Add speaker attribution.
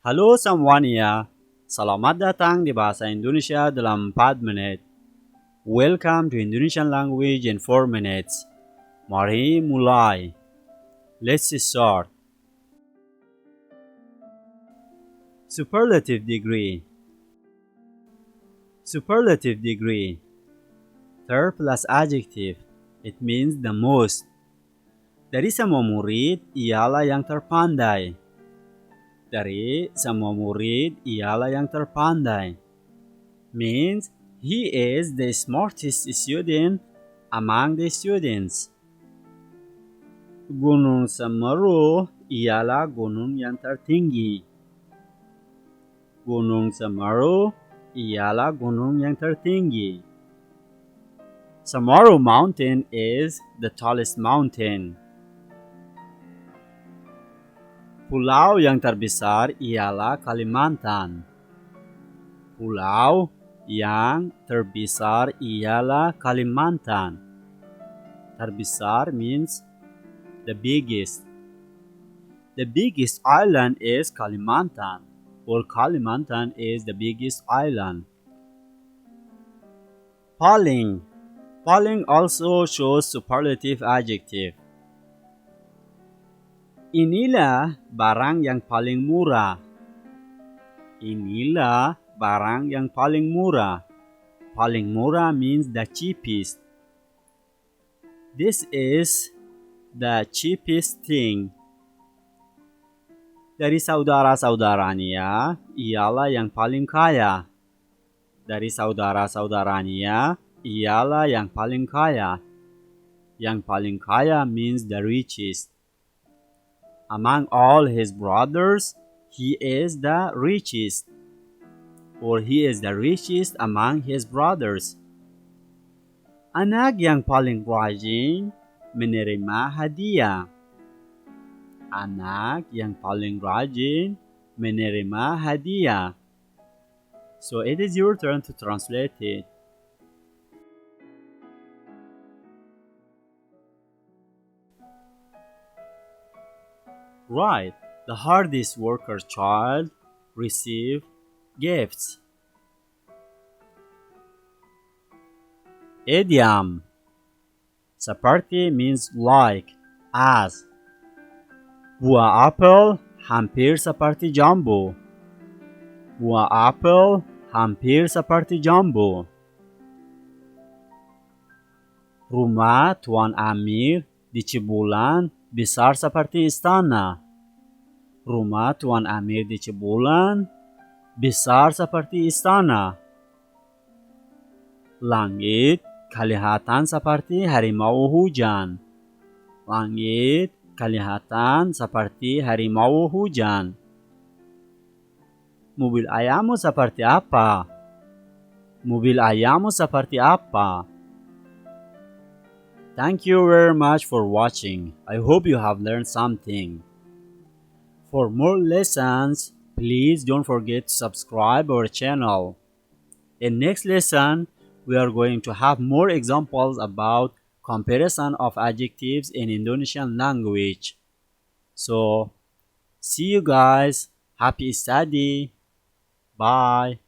Speaker 1: Halo semuanya, selamat datang di Bahasa Indonesia dalam 4 menit. Welcome to Indonesian language in 4 minutes. Mari mulai. Let's start. Superlative degree. Superlative degree. Verb plus adjective. It means the most. Dari semua murid, ialah yang terpandai. Dari semua murid, ialah yang terpandai. Means he is the smartest student among the students. Gunung Semeru ialah gunung yang tertinggi. Gunung Semeru ialah gunung yang tertinggi. Semeru Mountain is the tallest mountain. Pulau yang terbesar ialah Kalimantan. Pulau yang terbesar ialah Kalimantan. Terbesar means the biggest. The biggest island is Kalimantan, or Kalimantan is the biggest island. Paling. Paling also shows superlative adjective. Inilah barang yang paling murah. Inilah barang yang paling murah. Paling murah means the cheapest. This is the cheapest thing. Dari saudara-saudaranya, ialah yang paling kaya. Dari saudara-saudaranya, ialah yang paling kaya. Yang paling kaya means the richest. Among all his brothers, he is the richest. Or he is the richest among his brothers. Anak yang paling rajin menerima hadiah. Anak yang paling rajin menerima hadiah. So it is your turn to translate it. Right, the hardest worker child receive gifts. Idiom. Seperti means like, as. Buah apel hampir seperti jambu. Buah apel hampir seperti jambu. Rumah Tuan Amir di Cibulan besar seperti istana. Rumah Tuan Amir di Cibulan besar seperti istana. Langit kelihatan seperti harimau hujan. Langit kelihatan seperti harimau hujan. Mobil ayahmu seperti apa? Mobil ayahmu seperti apa? Thank you very much for watching. I hope you have learned something. For more lessons, please don't forget to subscribe our channel. In next lesson, we are going to have more examples about comparison of adjectives in Indonesian language. So, see you guys. Happy study. Bye.